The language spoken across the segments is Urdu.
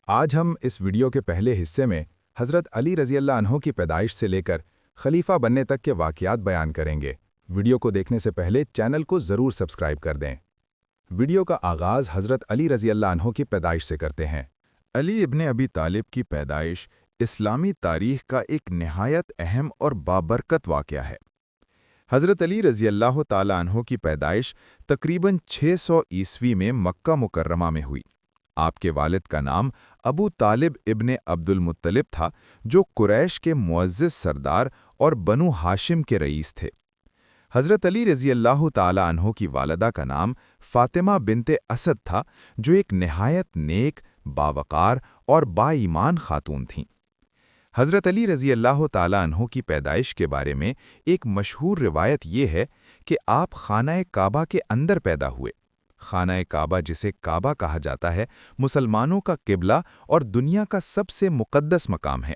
آج ہم اس ویڈیو کے پہلے حصے میں حضرت علی رضی اللہ عنہ کی پیدائش سے لے کر خلیفہ بننے تک کے واقعات بیان کریں گے۔ ویڈیو کو دیکھنے سے پہلے چینل کو ضرور سبسکرائب کر دیں۔ ویڈیو کا آغاز حضرت علی رضی اللہ عنہ کی پیدائش سے کرتے ہیں۔ علی ابن ابی طالب کی پیدائش اسلامی تاریخ کا ایک نہایت اہم اور بابرکت واقعہ ہے۔ حضرت علی رضی اللہ تعالی عنہ کی پیدائش تقریباً 600 عیسوی میں مکہ مکرمہ میں ہوئی۔ آپ کے والد کا نام ابو طالب ابن عبد المطلب تھا، جو قریش کے معزز سردار اور بنو ہاشم کے رئیس تھے۔ حضرت علی رضی اللہ تعالی عنہ کی والدہ کا نام فاطمہ بنت اسد تھا، جو ایک نہایت نیک، باوقار اور با ایمان خاتون تھیں۔ حضرت علی رضی اللہ تعالی عنہ کی پیدائش کے بارے میں ایک مشہور روایت یہ ہے کہ آپ خانہ کعبہ کے اندر پیدا ہوئے۔ خانہ کعبہ، جسے کعبہ کہا جاتا ہے، مسلمانوں کا قبلہ اور دنیا کا سب سے مقدس مقام ہے۔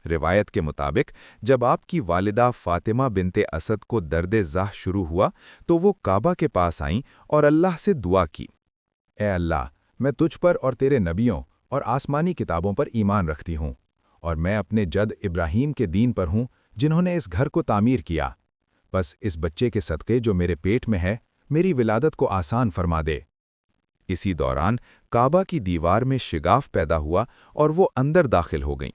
روایت کے مطابق جب آپ کی والدہ فاطمہ بنت اسد کو درد زاہ شروع ہوا تو وہ کعبہ کے پاس آئیں اور اللہ سے دعا کی، اے اللہ، میں تجھ پر اور تیرے نبیوں اور آسمانی کتابوں پر ایمان رکھتی ہوں، اور میں اپنے جد ابراہیم کے دین پر ہوں جنہوں نے اس گھر کو تعمیر کیا۔ بس اس بچے کے صدقے جو میرے پیٹ میں ہے، میری ولادت کو آسان فرما دے۔ اسی دوران کعبہ کی دیوار میں شگاف پیدا ہوا اور وہ اندر داخل ہو گئیں۔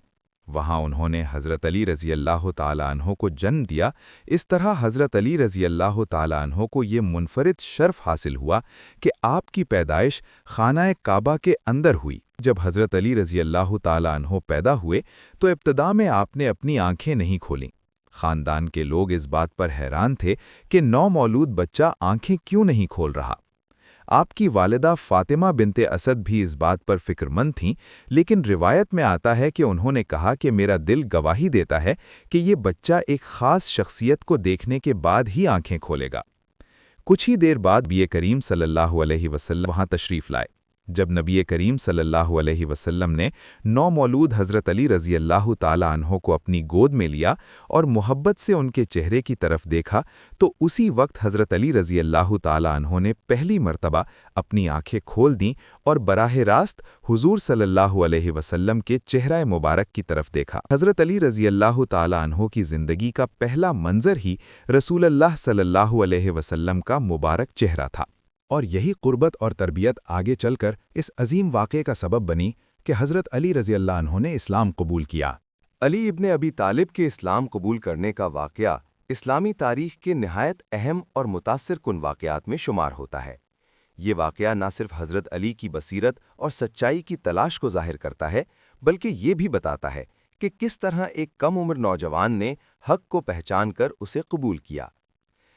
وہاں انہوں نے حضرت علی رضی اللہ تعالی عنہ کو جنم دیا۔ اس طرح حضرت علی رضی اللہ تعالی عنہ کو یہ منفرد شرف حاصل ہوا کہ آپ کی پیدائش خانہ کعبہ کے اندر ہوئی۔ جب حضرت علی رضی اللہ تعالی عنہ پیدا ہوئے تو ابتدا میں آپ نے اپنی آنکھیں نہیں کھولیں۔ خاندان کے لوگ اس بات پر حیران تھے کہ نومولود بچہ آنکھیں کیوں نہیں کھول رہا۔ آپ کی والدہ فاطمہ بنت اسد بھی اس بات پر فکر مند تھیں، لیکن روایت میں آتا ہے کہ انہوں نے کہا کہ میرا دل گواہی دیتا ہے کہ یہ بچہ ایک خاص شخصیت کو دیکھنے کے بعد ہی آنکھیں کھولے گا۔ کچھ ہی دیر بعد نبی کریم صلی اللہ علیہ وسلم وہاں تشریف لائے۔ جب نبی کریم صلی اللہ علیہ وسلم نے نومولود حضرت علی رضی اللہ تعالی عنہ کو اپنی گود میں لیا اور محبت سے ان کے چہرے کی طرف دیکھا تو اسی وقت حضرت علی رضی اللہ تعالی عنہ نے پہلی مرتبہ اپنی آنکھیں کھول دیں اور براہ راست حضور صلی اللہ علیہ وسلم کے چہرہ مبارک کی طرف دیکھا۔ حضرت علی رضی اللہ تعالی عنہ کی زندگی کا پہلا منظر ہی رسول اللہ صلی اللہ علیہ وسلم کا مبارک چہرہ تھا۔ اور یہی قربت اور تربیت آگے چل کر اس عظیم واقعے کا سبب بنی کہ حضرت علی رضی اللہ عنہ نے اسلام قبول کیا۔ علی ابن ابی طالب کے اسلام قبول کرنے کا واقعہ اسلامی تاریخ کے نہایت اہم اور متاثر کن واقعات میں شمار ہوتا ہے۔ یہ واقعہ نہ صرف حضرت علی کی بصیرت اور سچائی کی تلاش کو ظاہر کرتا ہے، بلکہ یہ بھی بتاتا ہے کہ کس طرح ایک کم عمر نوجوان نے حق کو پہچان کر اسے قبول کیا۔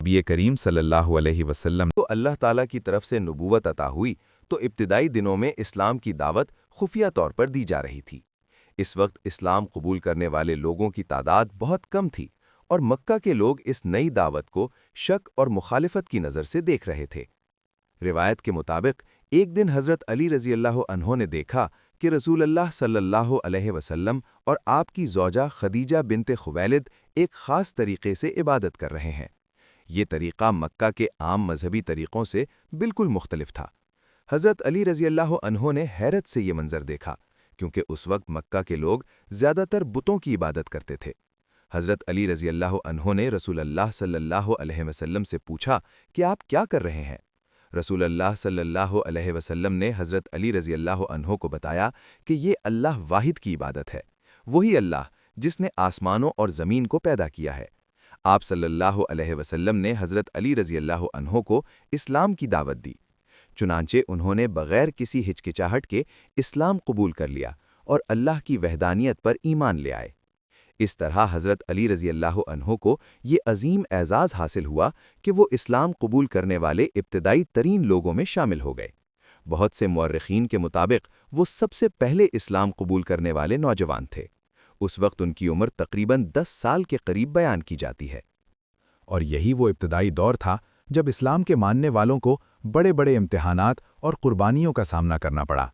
نبی کریم صلی اللہ علیہ وسلم تو اللہ تعالیٰ کی طرف سے نبوت عطا ہوئی تو ابتدائی دنوں میں اسلام کی دعوت خفیہ طور پر دی جا رہی تھی۔ اس وقت اسلام قبول کرنے والے لوگوں کی تعداد بہت کم تھی اور مکہ کے لوگ اس نئی دعوت کو شک اور مخالفت کی نظر سے دیکھ رہے تھے۔ روایت کے مطابق ایک دن حضرت علی رضی اللہ عنہ نے دیکھا کہ رسول اللہ صلی اللہ علیہ وسلم اور آپ کی زوجہ خدیجہ بنت خویلد ایک خاص طریقے سے عبادت کر رہے ہیں۔ یہ طریقہ مکہ کے عام مذہبی طریقوں سے بالکل مختلف تھا۔ حضرت علی رضی اللہ عنہ نے حیرت سے یہ منظر دیکھا، کیونکہ اس وقت مکہ کے لوگ زیادہ تر بتوں کی عبادت کرتے تھے۔ حضرت علی رضی اللہ عنہ نے رسول اللہ صلی اللہ علیہ وسلم سے پوچھا کہ آپ کیا کر رہے ہیں؟ رسول اللہ صلی اللہ علیہ وسلم نے حضرت علی رضی اللہ عنہ کو بتایا کہ یہ اللہ واحد کی عبادت ہے، وہی اللہ جس نے آسمانوں اور زمین کو پیدا کیا ہے۔ آپ صلی اللہ علیہ وسلم نے حضرت علی رضی اللہ عنہ کو اسلام کی دعوت دی، چنانچہ انہوں نے بغیر کسی ہچکچاہٹ کے اسلام قبول کر لیا اور اللہ کی وحدانیت پر ایمان لے آئے۔ اس طرح حضرت علی رضی اللہ عنہ کو یہ عظیم اعزاز حاصل ہوا کہ وہ اسلام قبول کرنے والے ابتدائی ترین لوگوں میں شامل ہو گئے۔ بہت سے مورخین کے مطابق وہ سب سے پہلے اسلام قبول کرنے والے نوجوان تھے۔ اس وقت ان کی عمر تقریباً 10 سال کے قریب بیان کی جاتی ہے۔ اور یہی وہ ابتدائی دور تھا جب اسلام کے ماننے والوں کو بڑے بڑے امتحانات اور قربانیوں کا سامنا کرنا پڑا،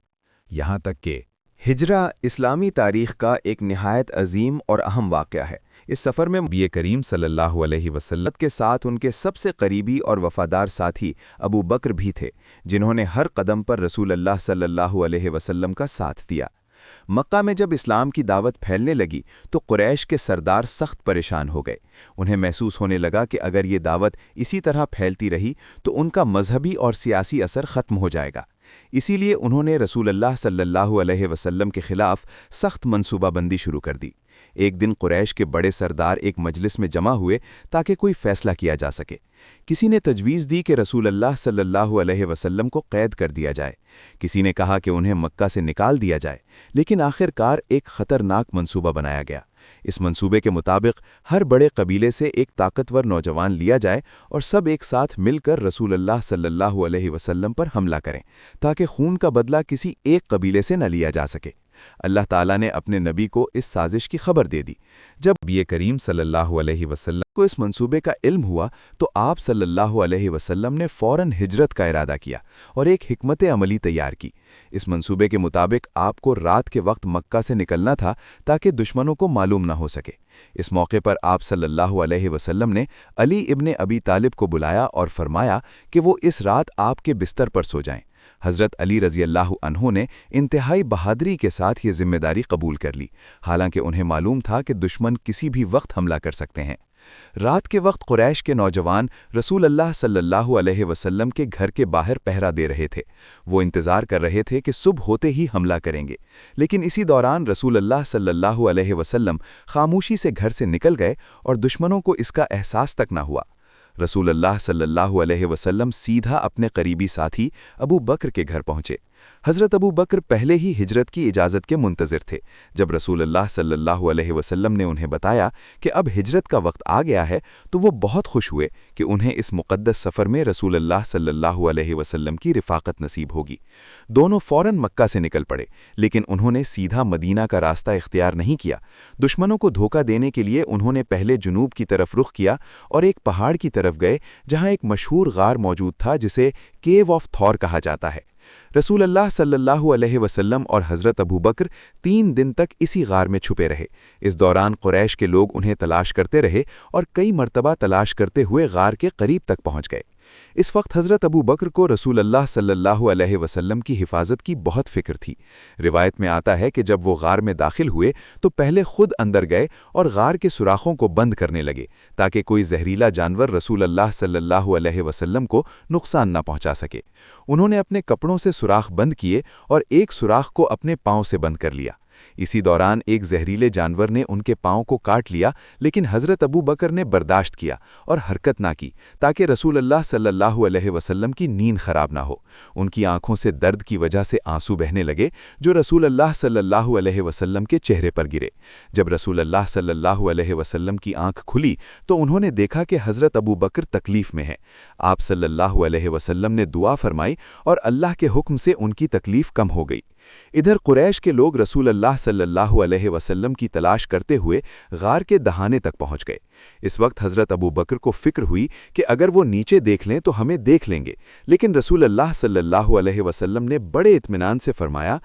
یہاں تک کہ ہجرہ اسلامی تاریخ کا ایک نہایت عظیم اور اہم واقعہ ہے۔ اس سفر میں نبی کریم صلی اللہ علیہ وسلم کے ساتھ ان کے سب سے قریبی اور وفادار ساتھی ابو بکر بھی تھے، جنہوں نے ہر قدم پر رسول اللہ صلی اللہ علیہ وسلم کا ساتھ دیا۔ مکہ میں جب اسلام کی دعوت پھیلنے لگی تو قریش کے سردار سخت پریشان ہو گئے۔ انہیں محسوس ہونے لگا کہ اگر یہ دعوت اسی طرح پھیلتی رہی تو ان کا مذہبی اور سیاسی اثر ختم ہو جائے گا۔ اسی لیے انہوں نے رسول اللہ صلی اللہ علیہ وسلم کے خلاف سخت منصوبہ بندی شروع کر دی۔ ایک دن قریش کے بڑے سردار ایک مجلس میں جمع ہوئے تاکہ کوئی فیصلہ کیا جا سکے۔ کسی نے تجویز دی کہ رسول اللہ صلی اللہ علیہ وسلم کو قید کر دیا جائے، کسی نے کہا کہ انہیں مکہ سے نکال دیا جائے، لیکن آخر کار ایک خطرناک منصوبہ بنایا گیا۔ اس منصوبے کے مطابق ہر بڑے قبیلے سے ایک طاقتور نوجوان لیا جائے اور سب ایک ساتھ مل کر رسول اللہ صلی اللہ علیہ وسلم پر حملہ کریں تاکہ خون کا بدلہ کسی ایک قبیلے سے نہ لیا جا سکے۔ اللہ تعالیٰ نے اپنے نبی کو اس سازش کی خبر دے دی۔ جب نبی کریم صلی اللہ علیہ وسلم کو اس منصوبے کا علم ہوا تو آپ صلی اللہ علیہ وسلم نے فوراً ہجرت کا ارادہ کیا اور ایک حکمت عملی تیار کی۔ اس منصوبے کے مطابق آپ کو رات کے وقت مکہ سے نکلنا تھا تاکہ دشمنوں کو معلوم نہ ہو سکے۔ اس موقع پر آپ صلی اللہ علیہ وسلم نے علی ابن ابی طالب کو بلایا اور فرمایا کہ وہ اس رات آپ کے بستر پر سو جائیں۔ حضرت علی رضی اللہ عنہ نے انتہائی بہادری کے ساتھ یہ ذمہ داری قبول کر لی، حالانکہ انہیں معلوم تھا کہ دشمن کسی بھی وقت حملہ کر سکتے ہیں۔ رات کے وقت قریش کے نوجوان رسول اللہ صلی اللہ علیہ وسلم کے گھر کے باہر پہرا دے رہے تھے۔ وہ انتظار کر رہے تھے کہ صبح ہوتے ہی حملہ کریں گے، لیکن اسی دوران رسول اللہ صلی اللہ علیہ وسلم خاموشی سے گھر سے نکل گئے اور دشمنوں کو اس کا احساس تک نہ ہوا۔ رسول اللہ صلی اللہ علیہ وسلم سیدھا اپنے قریبی ساتھی ابو بکر کے گھر پہنچے۔ حضرت ابو بکر پہلے ہی ہجرت کی اجازت کے منتظر تھے۔ جب رسول اللہ صلی اللہ علیہ وسلم نے انہیں بتایا کہ اب ہجرت کا وقت آ گیا ہے تو وہ بہت خوش ہوئے کہ انہیں اس مقدس سفر میں رسول اللہ صلی اللہ علیہ وسلم کی رفاقت نصیب ہوگی۔ دونوں فوراً مکہ سے نکل پڑے، لیکن انہوں نے سیدھا مدینہ کا راستہ اختیار نہیں کیا۔ دشمنوں کو دھوکہ دینے کے لیے انہوں نے پہلے جنوب کی طرف رخ کیا اور ایک پہاڑ کی طرف گئے جہاں ایک مشہور غار موجود تھا جسے کیو آف تھور کہا جاتا ہے۔ رسول اللہ صلی اللہ علیہ وسلم اور حضرت ابو بکر 3 دن تک اسی غار میں چھپے رہے۔ اس دوران قریش کے لوگ انہیں تلاش کرتے رہے اور کئی مرتبہ تلاش کرتے ہوئے غار کے قریب تک پہنچ گئے۔ اس وقت حضرت ابو بکر کو رسول اللہ صلی اللہ علیہ وسلم کی حفاظت کی بہت فکر تھی۔ روایت میں آتا ہے کہ جب وہ غار میں داخل ہوئے تو پہلے خود اندر گئے اور غار کے سوراخوں کو بند کرنے لگے تاکہ کوئی زہریلا جانور رسول اللہ صلی اللہ علیہ وسلم کو نقصان نہ پہنچا سکے۔ انہوں نے اپنے کپڑوں سے سوراخ بند کیے اور ایک سوراخ کو اپنے پاؤں سے بند کر لیا۔ اسی دوران ایک زہریلے جانور نے ان کے پاؤں کو کاٹ لیا، لیکن حضرت ابو بکر نے برداشت کیا اور حرکت نہ کی تاکہ رسول اللہ صلی اللہ علیہ وسلم کی نیند خراب نہ ہو۔ ان کی آنکھوں سے درد کی وجہ سے آنسو بہنے لگے جو رسول اللہ صلی اللہ علیہ وسلم کے چہرے پر گرے۔ جب رسول اللہ صلی اللہ علیہ وسلم کی آنکھ کھلی تو انہوں نے دیکھا کہ حضرت ابو بکر تکلیف میں ہیں۔ آپ صلی اللہ علیہ وسلم نے دعا فرمائی اور اللہ کے حکم سے ان کی تکلیف کم ہو گئی۔ ادھر قریش کے لوگ رسول اللہ صلی اللہ علیہ وسلم کی تلاش کرتے ہوئے غار کے دہانے تک پہنچ گئے۔ اس وقت حضرت ابو بکر کو فکر ہوئی کہ اگر وہ نیچے دیکھ لیں تو ہمیں دیکھ لیں گے، لیکن رسول اللہ صلی اللہ علیہ وسلم نے بڑے اطمینان سے فرمایا،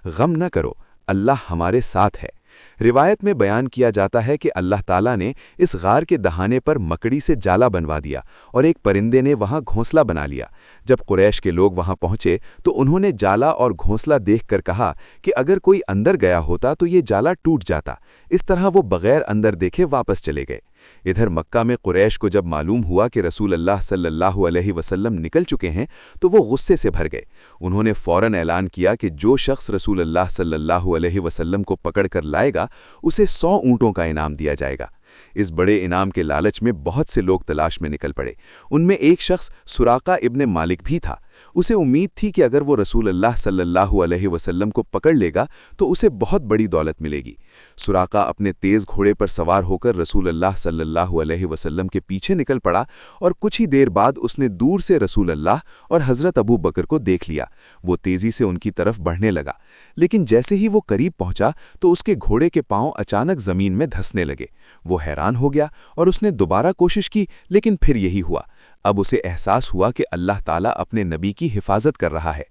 غم نہ کرو، اللہ ہمارے ساتھ ہے۔ روایت میں بیان کیا جاتا ہے کہ اللہ تعالیٰ نے اس غار کے دہانے پر مکڑی سے جالا بنوا دیا اور ایک پرندے نے وہاں گھونسلہ بنا لیا۔ جب قریش کے لوگ وہاں پہنچے تو انہوں نے جالا اور گھونسلہ دیکھ کر کہا کہ اگر کوئی اندر گیا ہوتا تو یہ جالا ٹوٹ جاتا۔ اس طرح وہ بغیر اندر دیکھے واپس چلے گئے۔ ادھر مکہ میں قریش کو جب معلوم ہوا کہ رسول اللہ صلی اللہ علیہ وسلم نکل چکے ہیں تو وہ غصے سے بھر گئے۔ انہوں نے فوراً اعلان کیا کہ جو شخص رسول اللہ صلی اللہ علیہ وسلم کو پکڑ کر لائے گا اسے 100 اونٹوں کا انعام دیا جائے گا۔ اس بڑے انعام کے لالچ میں بہت سے لوگ تلاش میں نکل پڑے۔ ان میں ایک شخص سراقہ ابن مالک بھی تھا۔ اسے امید تھی کہ اگر وہ رسول اللہ صلی اللہ علیہ وسلم کو پکڑ لے گا تو اسے بہت بڑی دولت ملے گی۔ سراقہ اپنے تیز گھوڑے پر سوار ہو کر رسول اللہ صلی اللہ علیہ وسلم کے پیچھے نکل پڑا اور کچھ ہی دیر بعد اس نے دور سے رسول اللہ اور حضرت ابو بکر کو دیکھ لیا۔ وہ تیزی سے ان کی طرف بڑھنے لگا، لیکن جیسے ہی وہ قریب پہنچا تو اس کے گھوڑے کے پاؤں اچانک زمین میں دھسنے لگے۔ وہ حیران ہو گیا اور اس نے دوبارہ کوشش کی، لیکن پھر یہی ہوا۔ اب اسے احساس ہوا کہ اللہ تعالیٰ اپنے نبی کی حفاظت کر رہا ہے۔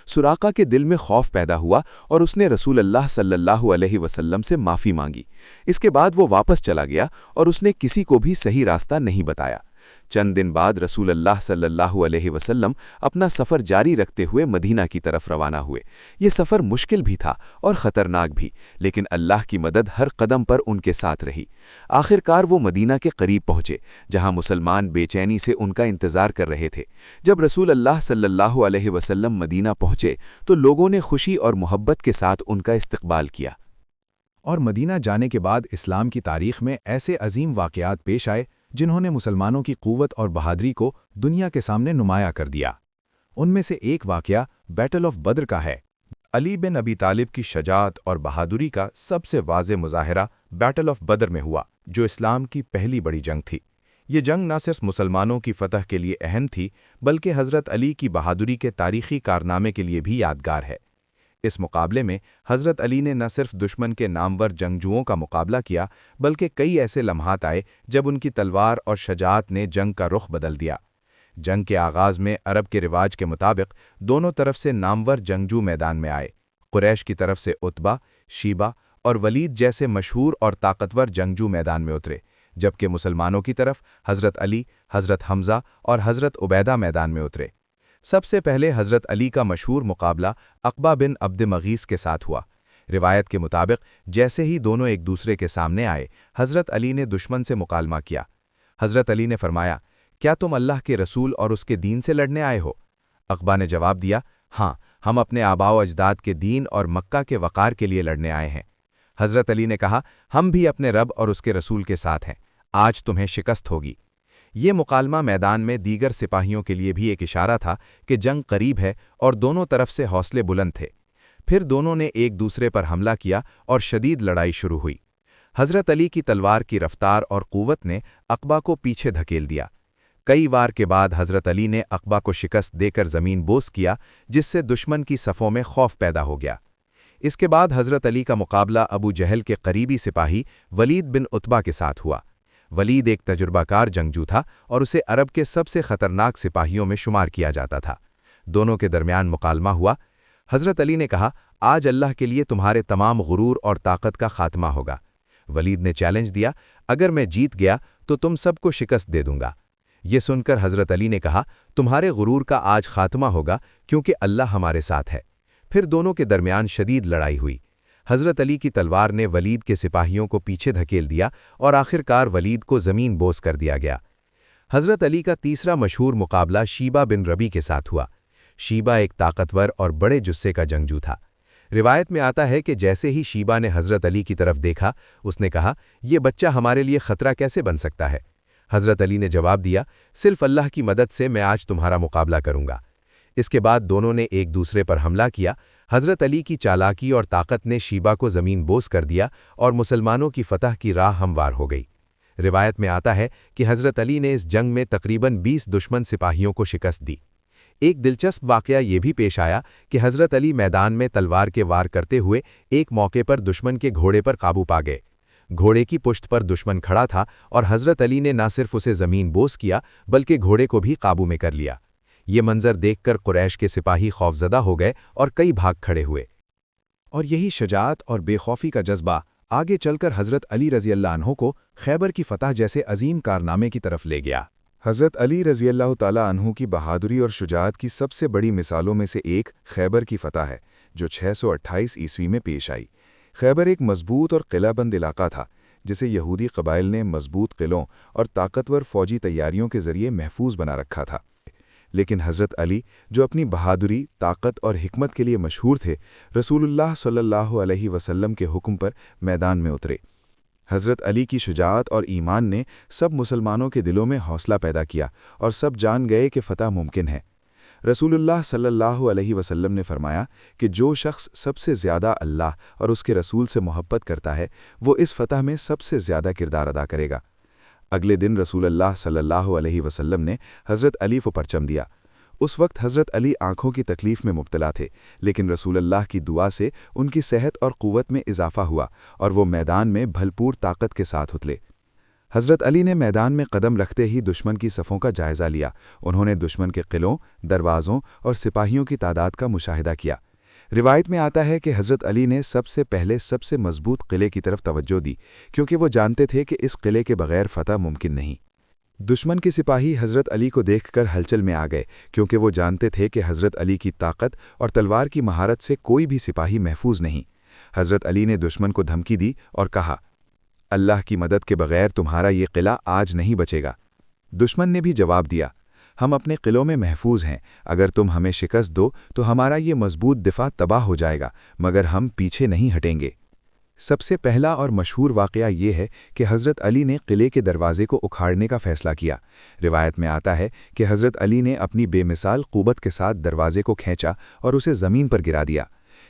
سراقہ کے دل میں خوف پیدا ہوا اور اس نے رسول اللہ صلی اللہ علیہ وسلم سے معافی مانگی۔ اس کے بعد وہ واپس چلا گیا اور اس نے کسی کو بھی صحیح راستہ نہیں بتایا۔ چند دن بعد رسول اللہ صلی اللہ علیہ وسلم اپنا سفر جاری رکھتے ہوئے مدینہ کی طرف روانہ ہوئے۔ یہ سفر مشکل بھی تھا اور خطرناک بھی، لیکن اللہ کی مدد ہر قدم پر ان کے ساتھ رہی۔ آخر کار وہ مدینہ کے قریب پہنچے، جہاں مسلمان بے چینی سے ان کا انتظار کر رہے تھے۔ جب رسول اللہ صلی اللہ علیہ وسلم مدینہ پہنچے تو لوگوں نے خوشی اور محبت کے ساتھ ان کا استقبال کیا۔ اور مدینہ جانے کے بعد اسلام کی تاریخ میں ایسے عظیم واقعات پیش آئے جنہوں نے مسلمانوں کی قوت اور بہادری کو دنیا کے سامنے نمایاں کر دیا۔ ان میں سے ایک واقعہ بیٹل آف بدر کا ہے۔ علی بن ابی طالب کی شجاعت اور بہادری کا سب سے واضح مظاہرہ بیٹل آف بدر میں ہوا، جو اسلام کی پہلی بڑی جنگ تھی۔ یہ جنگ نہ صرف مسلمانوں کی فتح کے لیے اہم تھی، بلکہ حضرت علی کی بہادری کے تاریخی کارنامے کے لیے بھی یادگار ہے۔ اس مقابلے میں حضرت علی نے نہ صرف دشمن کے نامور جنگجوؤں کا مقابلہ کیا، بلکہ کئی ایسے لمحات آئے جب ان کی تلوار اور شجاعت نے جنگ کا رخ بدل دیا۔ جنگ کے آغاز میں عرب کے رواج کے مطابق دونوں طرف سے نامور جنگجو میدان میں آئے۔ قریش کی طرف سے عتبہ، شیبہ اور ولید جیسے مشہور اور طاقتور جنگجو میدان میں اترے، جبکہ مسلمانوں کی طرف حضرت علی، حضرت حمزہ اور حضرت عبیدہ میدان میں اترے۔ سب سے پہلے حضرت علی کا مشہور مقابلہ عقبہ بن عبد مغیث کے ساتھ ہوا۔ روایت کے مطابق جیسے ہی دونوں ایک دوسرے کے سامنے آئے، حضرت علی نے دشمن سے مکالمہ کیا۔ حضرت علی نے فرمایا، کیا تم اللہ کے رسول اور اس کے دین سے لڑنے آئے ہو؟ عقبہ نے جواب دیا، ہاں، ہم اپنے آباء و اجداد کے دین اور مکہ کے وقار کے لیے لڑنے آئے ہیں۔ حضرت علی نے کہا، ہم بھی اپنے رب اور اس کے رسول کے ساتھ ہیں، آج تمہیں شکست ہوگی۔ یہ مکالمہ میدان میں دیگر سپاہیوں کے لیے بھی ایک اشارہ تھا کہ جنگ قریب ہے اور دونوں طرف سے حوصلے بلند تھے۔ پھر دونوں نے ایک دوسرے پر حملہ کیا اور شدید لڑائی شروع ہوئی۔ حضرت علی کی تلوار کی رفتار اور قوت نے عقبہ کو پیچھے دھکیل دیا۔ کئی وار کے بعد حضرت علی نے عقبہ کو شکست دے کر زمین بوس کیا، جس سے دشمن کی صفوں میں خوف پیدا ہو گیا۔ اس کے بعد حضرت علی کا مقابلہ ابو جہل کے قریبی سپاہی ولید بن عتبہ کے ساتھ ہوا۔ ولید ایک تجربہ کار جنگجو تھا اور اسے عرب کے سب سے خطرناک سپاہیوں میں شمار کیا جاتا تھا۔ دونوں کے درمیان مکالمہ ہوا۔ حضرت علی نے کہا، آج اللہ کے لیے تمہارے تمام غرور اور طاقت کا خاتمہ ہوگا۔ ولید نے چیلنج دیا، اگر میں جیت گیا تو تم سب کو شکست دے دوں گا۔ یہ سن کر حضرت علی نے کہا، تمہارے غرور کا آج خاتمہ ہوگا کیونکہ اللہ ہمارے ساتھ ہے۔ پھر دونوں کے درمیان شدید لڑائی ہوئی۔ حضرت علی کی تلوار نے ولید کے سپاہیوں کو پیچھے دھکیل دیا اور آخر کار ولید کو زمین بوس کر دیا گیا۔ حضرت علی کا تیسرا مشہور مقابلہ شیبہ بن ربی کے ساتھ ہوا۔ شیبہ ایک طاقتور اور بڑے جثے کا جنگجو تھا۔ روایت میں آتا ہے کہ جیسے ہی شیبہ نے حضرت علی کی طرف دیکھا، اس نے کہا، یہ بچہ ہمارے لیے خطرہ کیسے بن سکتا ہے؟ حضرت علی نے جواب دیا، صرف اللہ کی مدد سے میں آج تمہارا مقابلہ کروں گا۔ اس کے بعد دونوں نے ایک دوسرے پر حملہ کیا۔ حضرت علی کی چالاکی اور طاقت نے شیبہ کو زمین بوس کر دیا اور مسلمانوں کی فتح کی راہ ہموار ہو گئی۔ روایت میں آتا ہے کہ حضرت علی نے اس جنگ میں تقریباً 20 دشمن سپاہیوں کو شکست دی۔ ایک دلچسپ واقعہ یہ بھی پیش آیا کہ حضرت علی میدان میں تلوار کے وار کرتے ہوئے ایک موقع پر دشمن کے گھوڑے پر قابو پا گئے۔ گھوڑے کی پشت پر دشمن کھڑا تھا اور حضرت علی نے نہ صرف اسے زمین بوس کیا بلکہ گھوڑے کو بھی قابو میں کر لیا۔ یہ منظر دیکھ کر قریش کے سپاہی خوفزدہ ہو گئے اور کئی بھاگ کھڑے ہوئے۔ اور یہی شجاعت اور بے خوفی کا جذبہ آگے چل کر حضرت علی رضی اللہ عنہ کو خیبر کی فتح جیسے عظیم کارنامے کی طرف لے گیا۔ حضرت علی رضی اللہ تعالیٰ عنہ کی بہادری اور شجاعت کی سب سے بڑی مثالوں میں سے ایک خیبر کی فتح ہے، جو 628 عیسوی میں پیش آئی۔ خیبر ایک مضبوط اور قلعہ بند علاقہ تھا، جسے یہودی قبائل نے مضبوط قلعوں اور طاقتور فوجی تیاریوں کے ذریعے محفوظ بنا رکھا تھا۔ لیکن حضرت علی، جو اپنی بہادری، طاقت اور حکمت کے لیے مشہور تھے، رسول اللہ صلی اللہ علیہ وسلم کے حکم پر میدان میں اترے۔ حضرت علی کی شجاعت اور ایمان نے سب مسلمانوں کے دلوں میں حوصلہ پیدا کیا اور سب جان گئے کہ فتح ممکن ہے۔ رسول اللہ صلی اللہ علیہ وسلم نے فرمایا کہ جو شخص سب سے زیادہ اللہ اور اس کے رسول سے محبت کرتا ہے، وہ اس فتح میں سب سے زیادہ کردار ادا کرے گا۔ اگلے دن رسول اللہ صلی اللہ علیہ وسلم نے حضرت علی کو پرچم دیا۔ اس وقت حضرت علی آنکھوں کی تکلیف میں مبتلا تھے، لیکن رسول اللہ کی دعا سے ان کی صحت اور قوت میں اضافہ ہوا اور وہ میدان میں بھرپور طاقت کے ساتھ اترے۔ حضرت علی نے میدان میں قدم رکھتے ہی دشمن کی صفوں کا جائزہ لیا۔ انہوں نے دشمن کے قلعوں، دروازوں اور سپاہیوں کی تعداد کا مشاہدہ کیا۔ روایت میں آتا ہے کہ حضرت علی نے سب سے پہلے سب سے مضبوط قلعے کی طرف توجہ دی، کیونکہ وہ جانتے تھے کہ اس قلعے کے بغیر فتح ممکن نہیں۔ دشمن کے سپاہی حضرت علی کو دیکھ کر ہلچل میں آ گئے، کیونکہ وہ جانتے تھے کہ حضرت علی کی طاقت اور تلوار کی مہارت سے کوئی بھی سپاہی محفوظ نہیں۔ حضرت علی نے دشمن کو دھمکی دی اور کہا، اللہ کی مدد کے بغیر تمہارا یہ قلعہ آج نہیں بچے گا۔ دشمن نے بھی جواب دیا، ہم اپنے قلعوں میں محفوظ ہیں، اگر تم ہمیں شکست دو تو ہمارا یہ مضبوط دفاع تباہ ہو جائے گا، مگر ہم پیچھے نہیں ہٹیں گے۔ سب سے پہلا اور مشہور واقعہ یہ ہے کہ حضرت علی نے قلعے کے دروازے کو اکھاڑنے کا فیصلہ کیا۔ روایت میں آتا ہے کہ حضرت علی نے اپنی بے مثال قوت کے ساتھ دروازے کو کھینچا اور اسے زمین پر گرا دیا۔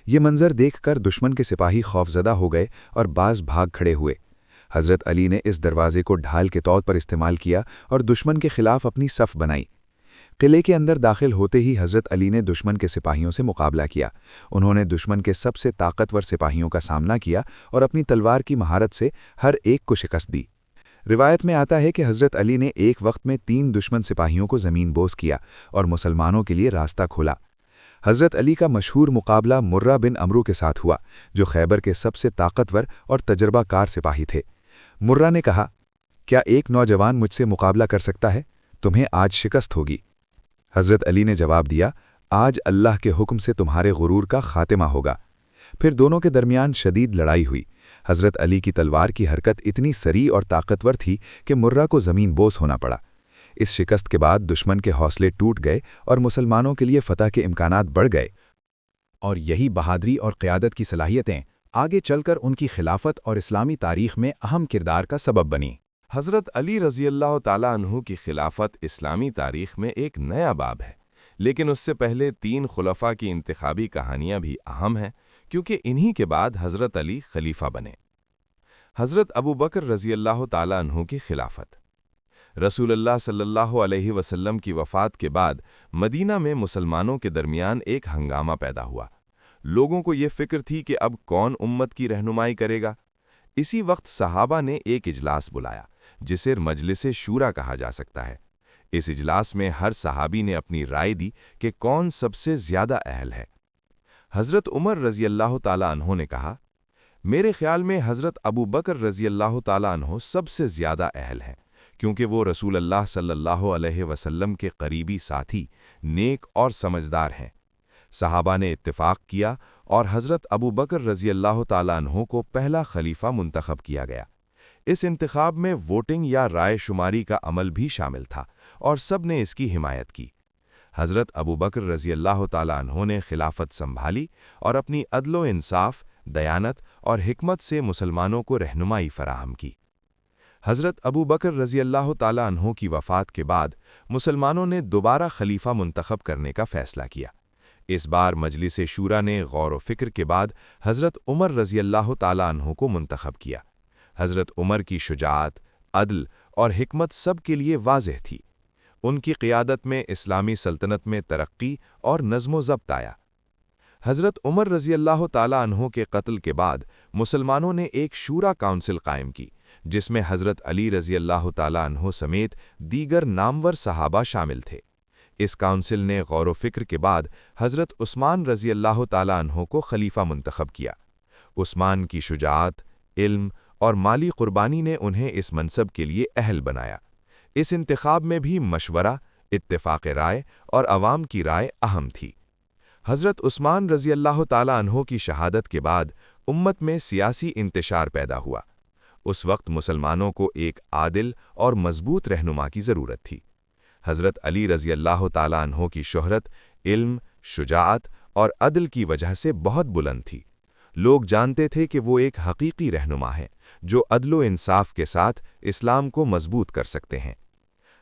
یہ منظر دیکھ کر دشمن کے سپاہی خوفزدہ ہو گئے اور باز بھاگ کھڑے ہوئے۔ حضرت علی نے اس دروازے کو ڈھال کے طور پر استعمال کیا اور دشمن کے خلاف اپنی صف بنائی۔ قلعے کے اندر داخل ہوتے ہی حضرت علی نے دشمن کے سپاہیوں سے مقابلہ کیا۔ انہوں نے دشمن کے سب سے طاقتور سپاہیوں کا سامنا کیا اور اپنی تلوار کی مہارت سے ہر ایک کو شکست دی۔ روایت میں آتا ہے کہ حضرت علی نے ایک وقت میں 3 دشمن سپاہیوں کو زمین بوس کیا اور مسلمانوں کے لیے راستہ کھولا۔ حضرت علی کا مشہور مقابلہ مرہ بن عمرو کے ساتھ ہوا، جو خیبر کے سب سے طاقتور اور تجربہ کار سپاہی تھے۔ مرہ نے کہا، کیا ایک نوجوان مجھ سے مقابلہ کر سکتا ہے؟ تمہیں آج شکست ہوگی۔ حضرت علی نے جواب دیا، آج اللہ کے حکم سے تمہارے غرور کا خاتمہ ہوگا۔ پھر دونوں کے درمیان شدید لڑائی ہوئی۔ حضرت علی کی تلوار کی حرکت اتنی سریع اور طاقتور تھی کہ مرہ کو زمین بوس ہونا پڑا۔ اس شکست کے بعد دشمن کے حوصلے ٹوٹ گئے اور مسلمانوں کے لیے فتح کے امکانات بڑھ گئے۔ اور یہی بہادری اور قیادت کی صلاحیتیں آگے چل کر ان کی خلافت اور اسلامی تاریخ میں اہم کردار کا سبب بنی۔ حضرت علی رضی اللہ تعالیٰ عنہ کی خلافت اسلامی تاریخ میں ایک نیا باب ہے، لیکن اس سے پہلے 3 خلفاء کی انتخابی کہانیاں بھی اہم ہیں، کیونکہ انہی کے بعد حضرت علی خلیفہ بنے۔ حضرت ابو بکر رضی اللہ تعالیٰ عنہ کی خلافت۔ رسول اللہ صلی اللہ علیہ وسلم کی وفات کے بعد مدینہ میں مسلمانوں کے درمیان ایک ہنگامہ پیدا ہوا۔ لوگوں کو یہ فکر تھی کہ اب کون امت کی رہنمائی کرے گا۔ اسی وقت صحابہ نے ایک اجلاس بلایا، جسے مجلس شورا کہا جا سکتا ہے۔ اس اجلاس میں ہر صحابی نے اپنی رائے دی کہ کون سب سے زیادہ اہل ہے۔ حضرت عمر رضی اللہ تعالیٰ عنہ نے کہا، میرے خیال میں حضرت ابو بکر رضی اللہ تعالیٰ عنہ سب سے زیادہ اہل ہیں، کیونکہ وہ رسول اللہ صلی اللہ علیہ وسلم کے قریبی ساتھی، نیک اور سمجھدار ہیں۔ صحابہ نے اتفاق کیا اور حضرت ابو بکر رضی اللہ تعالیٰ عنہ کو پہلا خلیفہ منتخب کیا گیا۔ اس انتخاب میں ووٹنگ یا رائے شماری کا عمل بھی شامل تھا اور سب نے اس کی حمایت کی۔ حضرت ابو بکر رضی اللہ تعالیٰ عنہ نے خلافت سنبھالی اور اپنی عدل و انصاف، دیانت اور حکمت سے مسلمانوں کو رہنمائی فراہم کی۔ حضرت ابو بکر رضی اللہ تعالیٰ عنہ کی وفات کے بعد مسلمانوں نے دوبارہ خلیفہ منتخب کرنے کا فیصلہ کیا۔ اس بار مجلس شورا نے غور و فکر کے بعد حضرت عمر رضی اللہ تعالیٰ عنہ کو منتخب کیا۔ حضرت عمر کی شجاعت، عدل اور حکمت سب کے لیے واضح تھی۔ ان کی قیادت میں اسلامی سلطنت میں ترقی اور نظم و ضبط آیا۔ حضرت عمر رضی اللہ تعالیٰ عنہ کے قتل کے بعد مسلمانوں نے ایک شورا کونسل قائم کی، جس میں حضرت علی رضی اللہ تعالیٰ عنہ سمیت دیگر نامور صحابہ شامل تھے۔ اس کونسل نے غور و فکر کے بعد حضرت عثمان رضی اللہ تعالیٰ عنہ کو خلیفہ منتخب کیا۔ عثمان کی شجاعت، علم اور مالی قربانی نے انہیں اس منصب کے لیے اہل بنایا۔ اس انتخاب میں بھی مشورہ، اتفاق رائے اور عوام کی رائے اہم تھی۔ حضرت عثمان رضی اللہ تعالیٰ عنہ کی شہادت کے بعد امت میں سیاسی انتشار پیدا ہوا۔ اس وقت مسلمانوں کو ایک عادل اور مضبوط رہنما کی ضرورت تھی۔ حضرت علی رضی اللہ تعالیٰ عنہ کی شہرت علم، شجاعت اور عدل کی وجہ سے بہت بلند تھی۔ لوگ جانتے تھے کہ وہ ایک حقیقی رہنما ہے، جو عدل و انصاف کے ساتھ اسلام کو مضبوط کر سکتے ہیں۔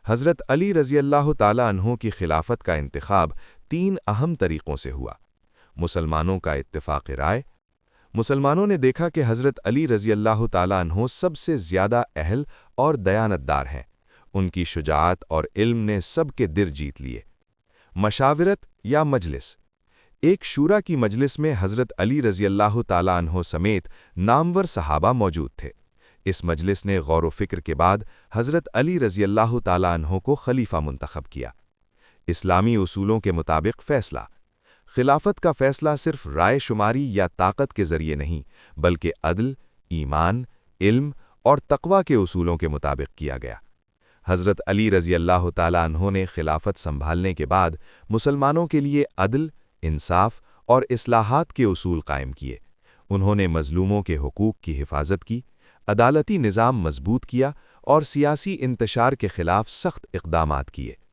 حضرت علی رضی اللہ تعالیٰ عنہ کی خلافت کا انتخاب 3 اہم طریقوں سے ہوا۔ مسلمانوں کا اتفاق رائے۔ مسلمانوں نے دیکھا کہ حضرت علی رضی اللہ تعالیٰ عنہ سب سے زیادہ اہل اور دیانتدار ہیں۔ ان کی شجاعت اور علم نے سب کے دل جیت لیے۔ مشاورت یا مجلس۔ ایک شورا کی مجلس میں حضرت علی رضی اللہ تعالیٰ عنہ سمیت نامور صحابہ موجود تھے۔ اس مجلس نے غور و فکر کے بعد حضرت علی رضی اللہ تعالیٰ عنہ کو خلیفہ منتخب کیا۔ اسلامی اصولوں کے مطابق فیصلہ۔ خلافت کا فیصلہ صرف رائے شماری یا طاقت کے ذریعے نہیں، بلکہ عدل، ایمان، علم اور تقوی کے اصولوں کے مطابق کیا گیا۔ حضرت علی رضی اللہ تعالیٰ عنہ نے خلافت سنبھالنے کے بعد مسلمانوں کے لیے عدل، انصاف اور اصلاحات کے اصول قائم کیے۔ انہوں نے مظلوموں کے حقوق کی حفاظت کی، عدالتی نظام مضبوط کیا اور سیاسی انتشار کے خلاف سخت اقدامات کیے۔